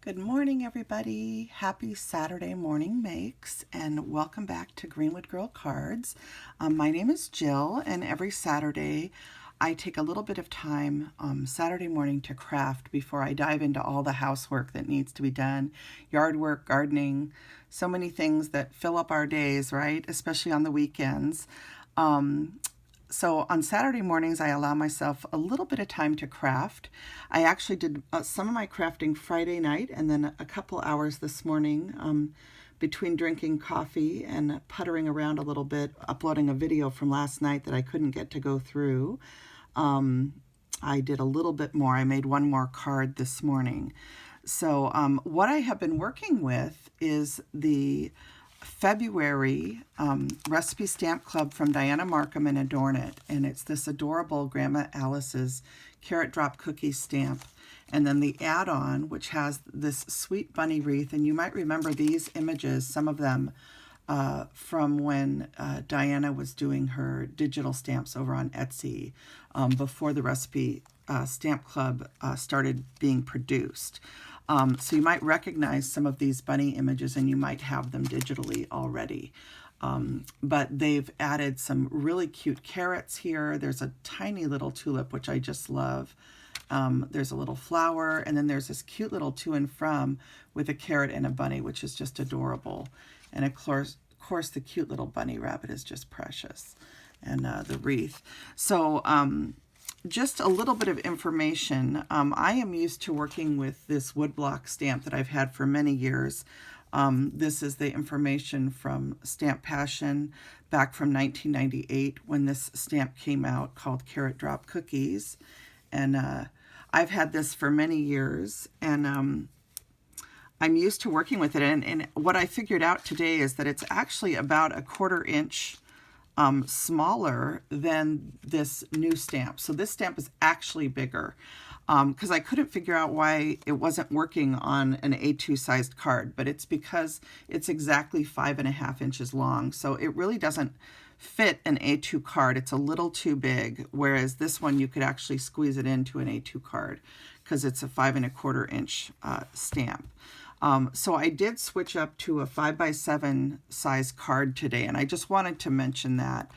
Good morning, everybody. Happy Saturday morning makes, and welcome back to Greenwood Girl Cards. My name is Jill, and every Saturday I take a little bit of time Saturday morning to craft before I dive into all the housework that needs to be done, yard work, gardening, so many things that fill up our days, right? Especially on the weekends. So on Saturday mornings, I allow myself a little bit of time to craft. I actually did some of my crafting Friday night and then a couple hours this morning between drinking coffee and puttering around a little bit, uploading a video from last night that I couldn't get to go through. I did a little bit more. I made one more card this morning. So what I have been working with is the February recipe stamp club from Dianna Marcum and Adornit, and it's this adorable Grandma Alice's carrot drop cookie stamp, and then the add-on, which has this sweet bunny wreath. And you might remember these images, some of them from when Dianna was doing her digital stamps over on Etsy before the recipe stamp club started being produced. So you might recognize some of these bunny images, and you might have them digitally already. But they've added some really cute carrots here. There's a tiny little tulip, which I just love. There's a little flower, and then there's this cute little to and from with a carrot and a bunny, which is just adorable. And of course the cute little bunny rabbit is just precious, and the wreath. So just a little bit of information. I am used to working with this woodblock stamp that I've had for many years. This is the information from Stamp Passion back from 1998 when this stamp came out, called Carrot Drop Cookies. And I've had this for many years, and I'm used to working with it. And what I figured out today is that it's actually about a 1/4 inch smaller than this new stamp. So this stamp is actually bigger because I couldn't figure out why it wasn't working on an A2 sized card, but it's because it's exactly 5.5 inches long. So it really doesn't fit an A2 card. It's a little too big, whereas this one you could actually squeeze it into an A2 card because it's a 5.25 inch stamp. So I did switch up to a 5x7 size card today, and I just wanted to mention that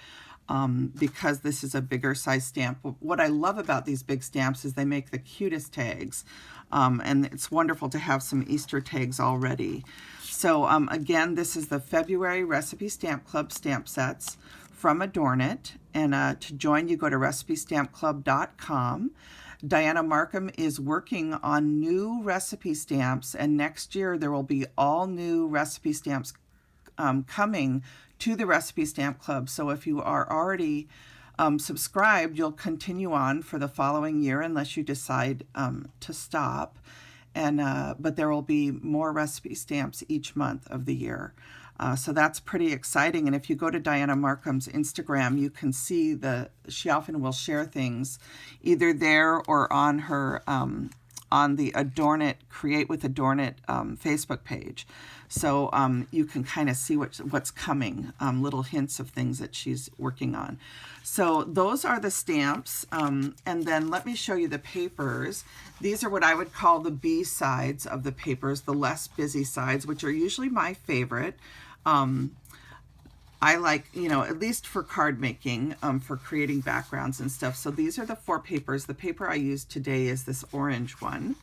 because this is a bigger size stamp. What I love about these big stamps is they make the cutest tags, and it's wonderful to have some Easter tags already. So again, this is the February Recipe Stamp Club stamp sets from Adornit, and to join you go to recipestampclub.com. Dianna Marcum is working on new recipe stamps, and next year there will be all new recipe stamps coming to the Recipe Stamp Club. So if you are already subscribed, you'll continue on for the following year unless you decide to stop. And but there will be more recipe stamps each month of the year. So that's pretty exciting. And if you go to Dianna Marcum's Instagram, you can see she often will share things either there or on her on the Adornit Create with Adornit Facebook page. So you can kind of see what's coming, little hints of things that she's working on. So those are the stamps. And then let me show you the papers. These are what I would call the B sides of the papers, the less busy sides, which are usually my favorite. I like, at least for card making, for creating backgrounds and stuff. So these are the 4 papers. The paper I used today is this orange one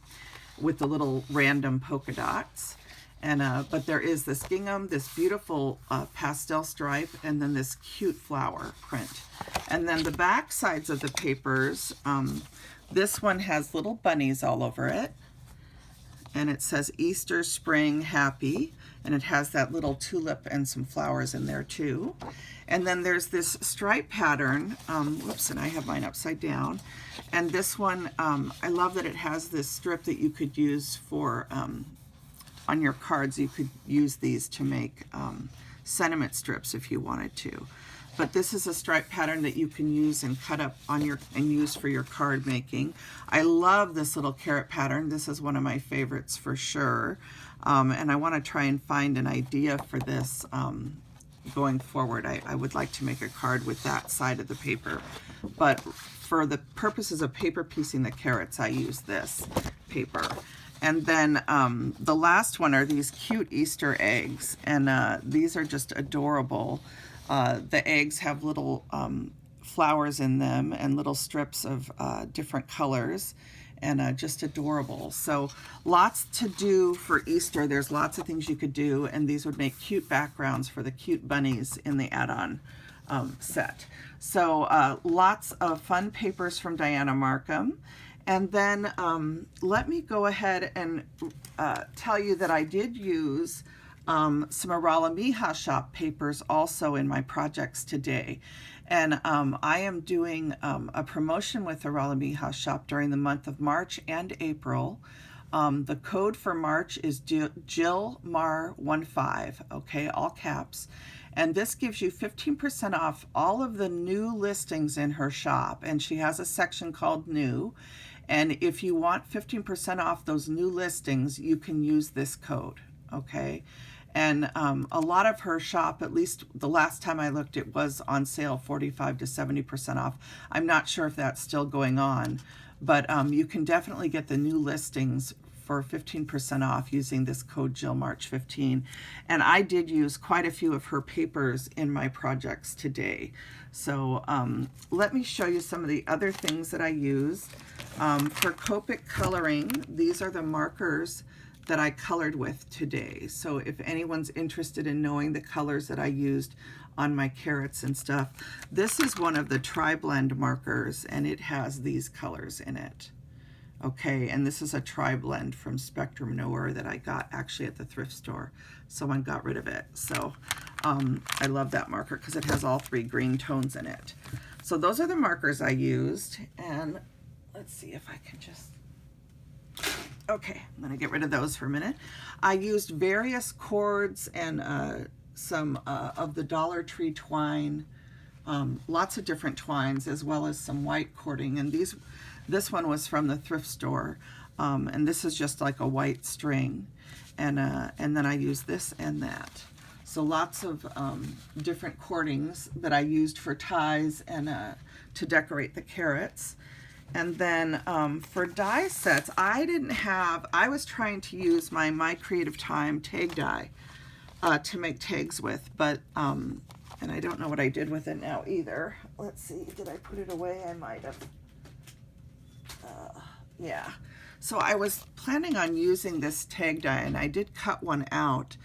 with the little random polka dots. And but there is this gingham, this beautiful pastel stripe, and then this cute flower print. And then the back sides of the papers, this one has little bunnies all over it. And it says Easter, Spring, Happy. And it has that little tulip and some flowers in there too. And then there's this stripe pattern. Whoops, and I have mine upside down. And this one, I love that it has this strip that you could use for, on your cards. You could use these to make sentiment strips if you wanted to. But this is a stripe pattern that you can use and cut up on and use for your card making. I love this little carrot pattern. This is one of my favorites for sure. And I want to try and find an idea for this going forward. I would like to make a card with that side of the paper. But for the purposes of paper piecing the carrots, I use this paper. And then the last one are these cute Easter eggs, and these are just adorable. The eggs have little flowers in them and little strips of different colors, and just adorable. So lots to do for Easter. There's lots of things you could do, and these would make cute backgrounds for the cute bunnies in the add-on set. So lots of fun papers from Dianna Marcum. And then let me go ahead and tell you that I did use some Iralamijashop papers also in my projects today. And I am doing a promotion with Iralamijashop during the month of March and April. The code for March is JillMar15, okay, all caps. And this gives you 15% off all of the new listings in her shop. And she has a section called New. And if you want 15% off those new listings, you can use this code, okay? And a lot of her shop, at least the last time I looked, it was on sale 45 to 70% off. I'm not sure if that's still going on, but you can definitely get the new listings for 15% off using this code JillMarch15. And I did use quite a few of her papers in my projects today. So let me show you some of the other things that I used. For Copic coloring, these are the markers that I colored with today. So if anyone's interested in knowing the colors that I used on my carrots and stuff, this is one of the tri-blend markers, and it has these colors in it. Okay, and this is a tri-blend from Spectrum Noir that I got actually at the thrift store. Someone got rid of it. So I love that marker because it has all three green tones in it. So those are the markers I used. And let's see if I can just... Okay, I'm going to get rid of those for a minute. I used various cords and some of the Dollar Tree twine, lots of different twines, as well as some white cording. And this one was from the thrift store, and this is just like a white string. And then I used this and that. So lots of different cordings that I used for ties and to decorate the carrots. And then for die sets, I was trying to use my Creative Time tag die to make tags with, but, and I don't know what I did with it now either. Let's see, did I put it away? I might have. Yeah. So I was planning on using this tag die, and I did cut one out,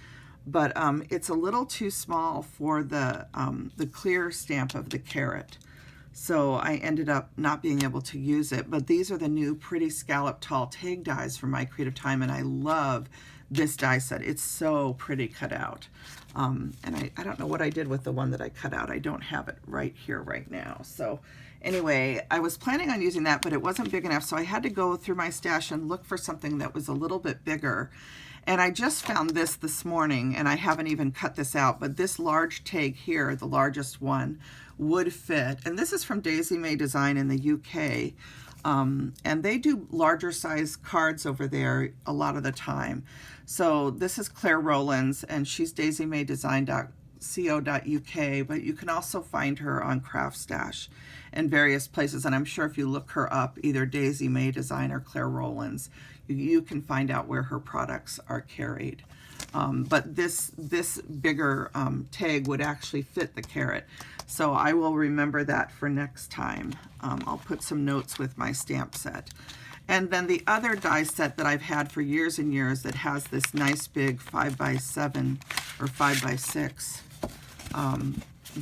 but it's a little too small for the clear stamp of the carrot. So I ended up not being able to use it, but these are the new Pretty Scallop Tall tag dies from My Creative Time, and I love this die set. It's so pretty cut out. And I don't know what I did with the one that I cut out. I don't have it right here right now. So anyway, I was planning on using that, but it wasn't big enough, so I had to go through my stash and look for something that was a little bit bigger. And I just found this morning, and I haven't even cut this out, but this large tag here, the largest one, would fit. And this is from Daisy May Design in the UK. And they do larger size cards over there a lot of the time. So this is Claire Rowlands, and she's daisymaydesign.co.uk, but you can also find her on Craft Stash and various places. And I'm sure if you look her up, either Daisy May Design or Claire Rowlands, you can find out where her products are carried. But this bigger tag would actually fit the carrot. So I will remember that for next time. I'll put some notes with my stamp set. And then the other die set that I've had for years and years that has this nice big 5x7 or 5x6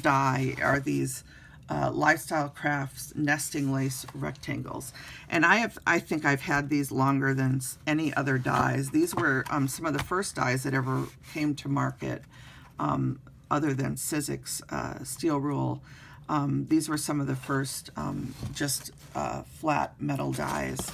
die are these Lifestyle Crafts nesting lace rectangles. And I think I've had these longer than any other dies. These were some of the first dies that ever came to market, other than Sizzix steel rule. These were some of the first just flat metal dies.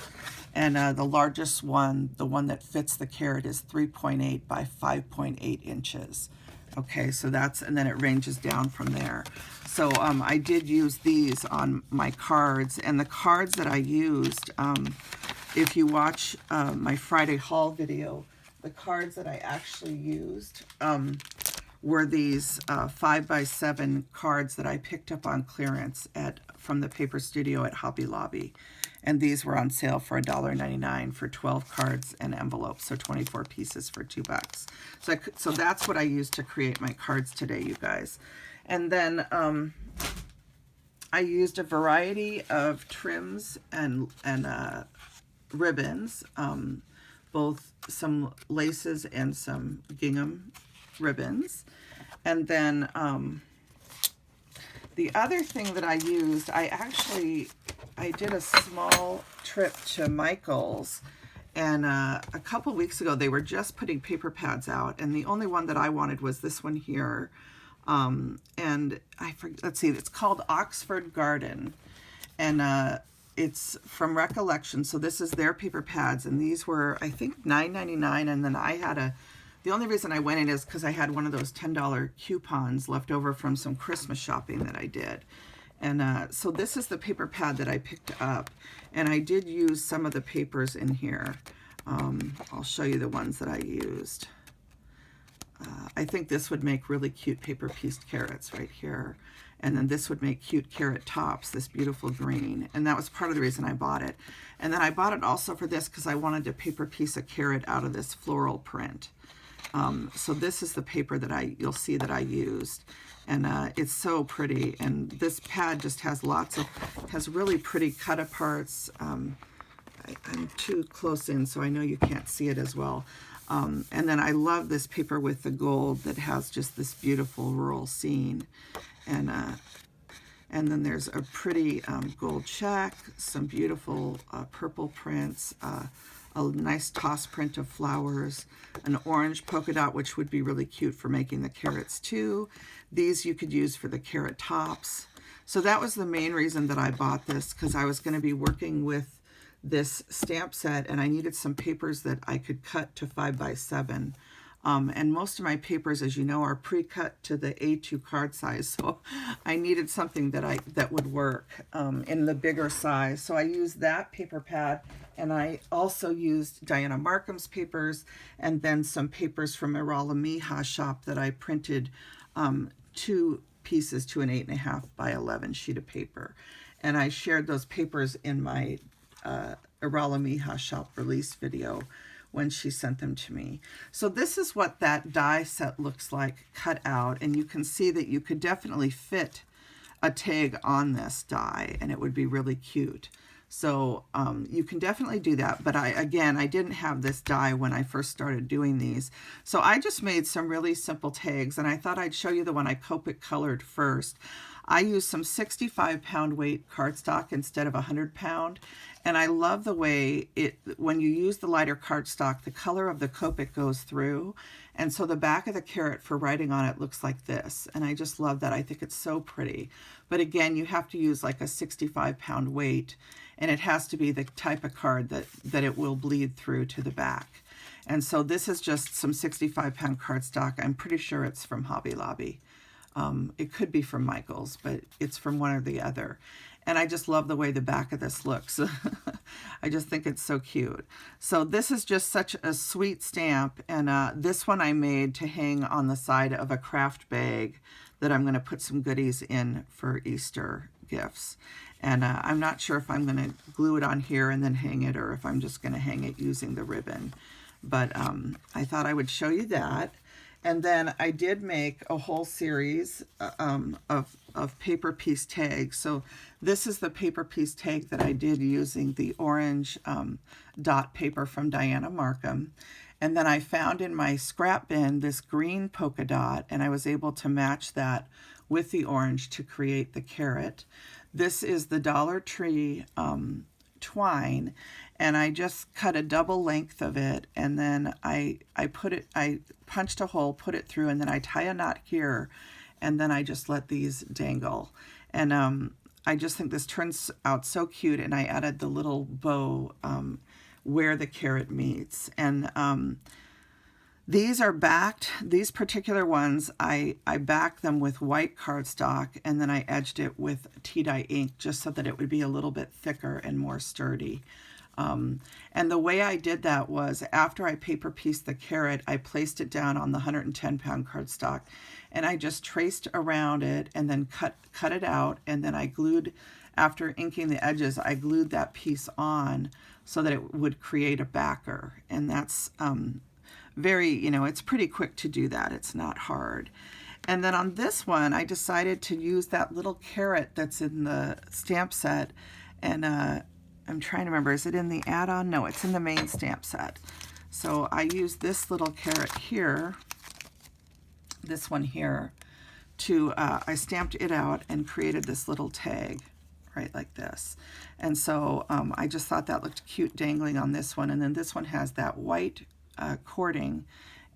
And the largest one, the one that fits the carrot, is 3.8 by 5.8 inches. Okay, so that's, and then it ranges down from there. So I did use these on my cards, and the cards that I used, if you watch my Friday haul video, the cards that I actually used were these 5x7 cards that I picked up on clearance from the paper studio at Hobby Lobby. And these were on sale for $1.99 for 12 cards and envelopes, so 24 pieces for $2. So that's what I used to create my cards today, you guys. And then I used a variety of trims and ribbons, both some laces and some gingham ribbons. And then the other thing that I used, I did a small trip to Michael's, and a couple weeks ago they were just putting paper pads out, and the only one that I wanted was this one here. And let's see, it's called Oxford Garden, and it's from Recollection. So this is their paper pads, and these were, I think, $9.99. And then I had the only reason I went in is because I had one of those $10 coupons left over from some Christmas shopping that I did. And so this is the paper pad that I picked up, and I did use some of the papers in here. I'll show you the ones that I used. I think this would make really cute paper pieced carrots right here. And then this would make cute carrot tops, this beautiful green. And that was part of the reason I bought it. And then I bought it also for this because I wanted to paper piece a carrot out of this floral print. So this is the paper that you'll see that I used. And it's so pretty. And this pad just has has really pretty cut aparts. I'm too close in, so I know you can't see it as well. And then I love this paper with the gold that has just this beautiful rural scene. And then there's a pretty gold check, some beautiful purple prints, a nice toss print of flowers, an orange polka dot, which would be really cute for making the carrots too. These you could use for the carrot tops. So that was the main reason that I bought this, because I was going to be working with this stamp set, and I needed some papers that I could cut to 5x7. And most of my papers, as you know, are pre-cut to the A2 card size, so I needed something that would work in the bigger size. So I used that paper pad, and I also used Dianna Marcum's papers, and then some papers from Iralamijashop that I printed 2 pieces to an 8.5 by 11 sheet of paper. And I shared those papers in my Iralamijashop release video when she sent them to me. So this is what that die set looks like cut out, and you can see that you could definitely fit a tag on this die and it would be really cute. So you can definitely do that, but I didn't have this die when I first started doing these. So I just made some really simple tags, and I thought I'd show you the one I Copic colored first. I used some 65-pound weight cardstock instead of 100-pound, and I love the way when you use the lighter cardstock, the color of the Copic goes through, and so the back of the carrot for writing on it looks like this, and I just love that. I think it's so pretty. But again, you have to use like a 65-pound weight, and it has to be the type of card that it will bleed through to the back. And so this is just some 65-pound cardstock. I'm pretty sure it's from Hobby Lobby. It could be from Michael's, but it's from one or the other. And I just love the way the back of this looks. I just think it's so cute. So this is just such a sweet stamp, and this one I made to hang on the side of a craft bag that I'm going to put some goodies in for Easter gifts. And I'm not sure if I'm going to glue it on here and then hang it, or if I'm just going to hang it using the ribbon. But I thought I would show you that. And then I did make a whole series of paper piece tags. So this is the paper piece tag that I did using the orange dot paper from Dianna Marcum. And then I found in my scrap bin this green polka dot, and I was able to match that with the orange to create the carrot. This is the Dollar Tree twine, and I just cut a double length of it, and then I punched a hole, put it through, and then I tie a knot here, and then I just let these dangle. And I just think this turns out so cute, and I added the little bow where the carrot meets. And these are backed, these particular ones, I backed them with white cardstock, and then I edged it with tea dye ink just so that it would be a little bit thicker and more sturdy. And the way I did that was after I paper pieced the carrot, I placed it down on the 110-pound cardstock, and I just traced around it and then cut it out, and then I glued, after inking the edges, I glued that piece on so that it would create a backer. And that's very, it's pretty quick to do that. It's not hard. And then on this one, I decided to use that little carrot that's in the stamp set, and I'm trying to remember, is it in the add-on? No, it's in the main stamp set. So I used this little carrot here, this one here, to, I stamped it out and created this little tag, right, like this. And so I just thought that looked cute dangling on this one. And then this one has that white cording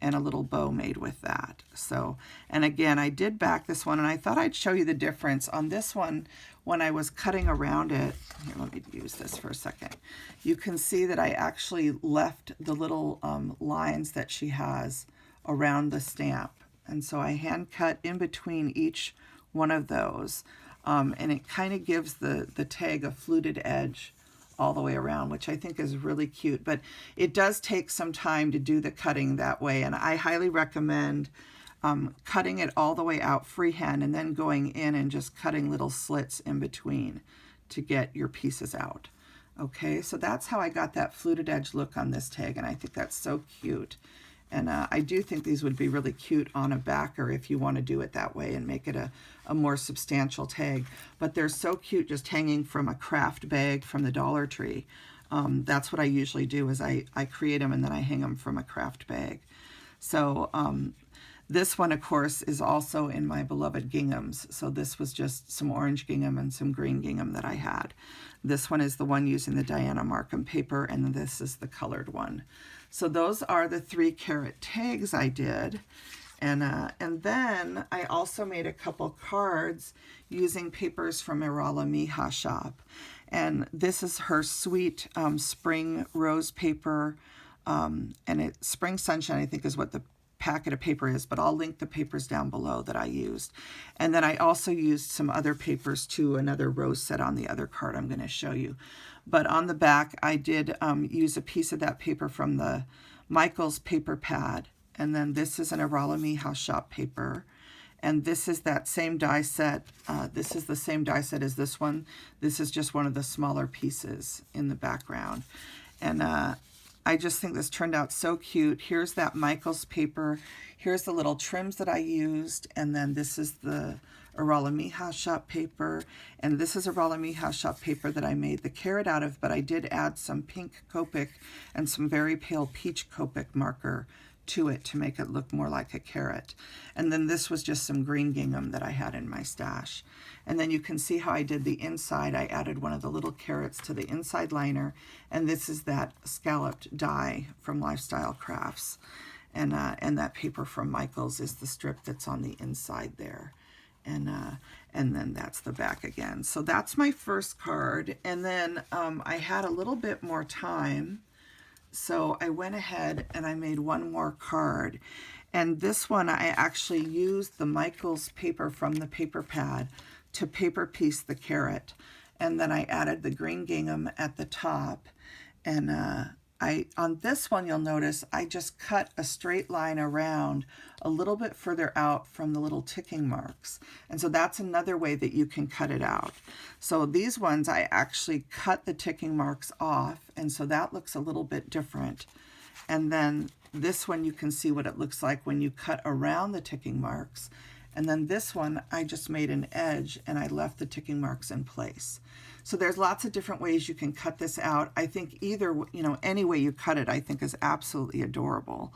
and a little bow made with that. So, and again, I did back this one, and I thought I'd show you the difference on this one. When I was cutting around it, here, let me use this for a second. You can see that I actually left the little lines that she has around the stamp. And so I hand cut in between each one of those. And it kind of gives the tag a fluted edge all the way around, which I think is really cute. But it does take some time to do the cutting that way, and I highly recommend cutting it all the way out freehand and then going in and just cutting little slits in between to get your pieces out. Okay, so that's how I got that fluted edge look on this tag, and I think that's so cute. And I do think these would be really cute on a backer if you want to do it that way and make it a more substantial tag. But they're so cute just hanging from a craft bag from the Dollar Tree. That's what I usually do, is I create them and then I hang them from a craft bag. So this one, of course, is also in my beloved ginghams. So this was just some orange gingham and some green gingham that I had. This one is the one using the Dianna Marcum paper, and this is the colored one. So those are the 3 carat tags I did. And then I also made a couple cards using papers from Iralamijashop. And this is her sweet spring rose paper. And Spring Sunshine, I think, is what the packet of paper is, but I'll link the papers down below that I used. And then I also used some other papers too, another rose set on the other card I'm going to show you. But on the back, I did use a piece of that paper from the Michaels paper pad. And then this is an Iralamijashop paper. And this is that same die set. This is the same die set as this one. This is just one of the smaller pieces in the background. And I just think this turned out so cute. Here's that Michaels paper. Here's the little trims that I used. And then this is the Iralamijashop paper. And this is Iralamijashop paper that I made the carrot out of, but I did add some pink Copic and some very pale peach Copic marker to it to make it look more like a carrot. And then this was just some green gingham that I had in my stash. And then you can see how I did the inside. I added one of the little carrots to the inside liner, and this is that scalloped die from Lifestyle Crafts. And that paper from Michaels is the strip that's on the inside there. And then that's the back again. So that's my first card. And then I had a little bit more time, so I went ahead and I made one more card. And this one, I actually used the Michaels paper from the paper pad to paper piece the carrot. And then I added the green gingham at the top. And on this one, you'll notice I just cut a straight line around a little bit further out from the little ticking marks. And so that's another way that you can cut it out. So these ones, I actually cut the ticking marks off, and so that looks a little bit different. And then this one, you can see what it looks like when you cut around the ticking marks. And then this one, I just made an edge and I left the ticking marks in place. So there's lots of different ways you can cut this out. I think either, any way you cut it, I think is absolutely adorable.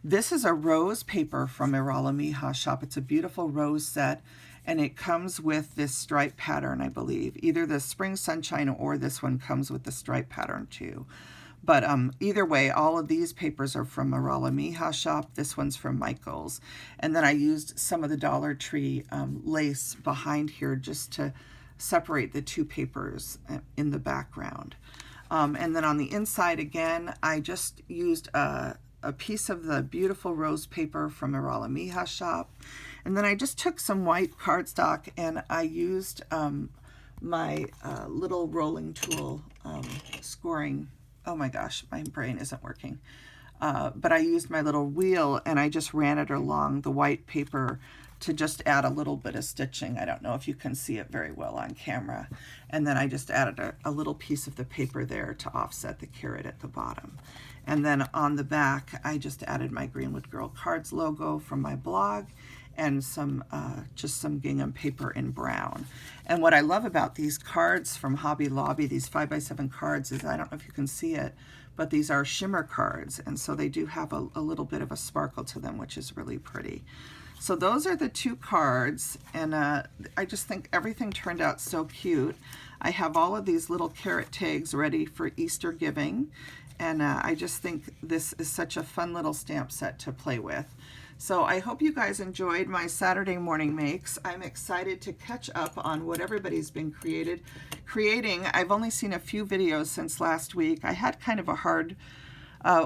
This is a rose paper from Iralamijashop. It's a beautiful rose set, and it comes with this stripe pattern, I believe. Either the Spring Sunshine or this one comes with the stripe pattern too. But either way, all of these papers are from Iralamijashop. This one's from Michaels. And then I used some of the Dollar Tree lace behind here just to separate the two papers in the background. And then on the inside, again, I just used a piece of the beautiful rose paper from Iralamijashop. And then I just took some white cardstock and I used my little rolling tool scoring. Oh my gosh, my brain isn't working. But I used my little wheel and I just ran it along the white paper to just add a little bit of stitching. I don't know if you can see it very well on camera. And then I just added a little piece of the paper there to offset the carrot at the bottom. And then on the back, I just added my Greenwood Girl Cards logo from my blog and some just some gingham paper in brown. And what I love about these cards from Hobby Lobby, these 5x7 cards, is I don't know if you can see it, but these are shimmer cards, and so they do have a little bit of a sparkle to them, which is really pretty. So those are the two cards, and I just think everything turned out so cute. I have all of these little carrot tags ready for Easter giving, and I just think this is such a fun little stamp set to play with. So I hope you guys enjoyed my Saturday morning makes. I'm excited to catch up on what everybody's been creating. I've only seen a few videos since last week. I had kind of a hard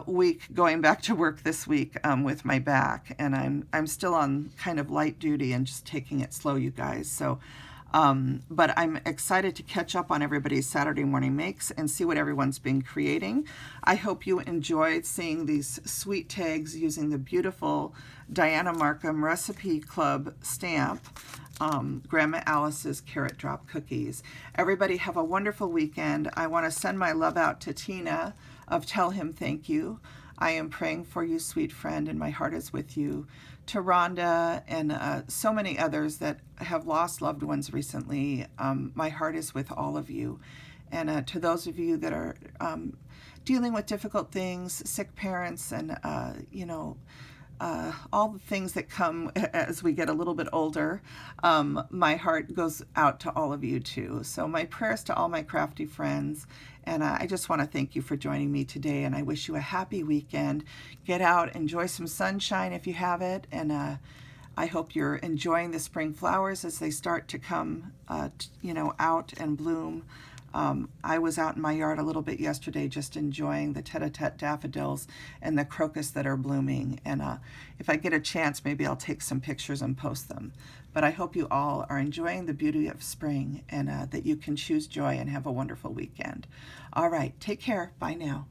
week going back to work this week with my back, and I'm still on kind of light duty and just taking it slow, you guys. So but I'm excited to catch up on everybody's Saturday morning makes and see what everyone's been creating. I hope you enjoyed seeing these sweet tags using the beautiful Dianna Marcum Recipe Club stamp, Grandma Alice's Carrot Drop Cookies. Everybody have a wonderful weekend. I want to send my love out to Tina of Tell Him Thank You. I am praying for you, sweet friend, and my heart is with you. To Rhonda and so many others that have lost loved ones recently, my heart is with all of you. And to those of you that are dealing with difficult things, sick parents, and you know, all the things that come as we get a little bit older, my heart goes out to all of you too. So my prayers to all my crafty friends, and I just want to thank you for joining me today, and I wish you a happy weekend. Get out, enjoy some sunshine if you have it, and I hope you're enjoying the spring flowers as they start to come, you know, out and bloom. I was out in my yard a little bit yesterday just enjoying the tete-a-tete daffodils and the crocus that are blooming. And if I get a chance, maybe I'll take some pictures and post them. But I hope you all are enjoying the beauty of spring and that you can choose joy and have a wonderful weekend. All right, take care. Bye now.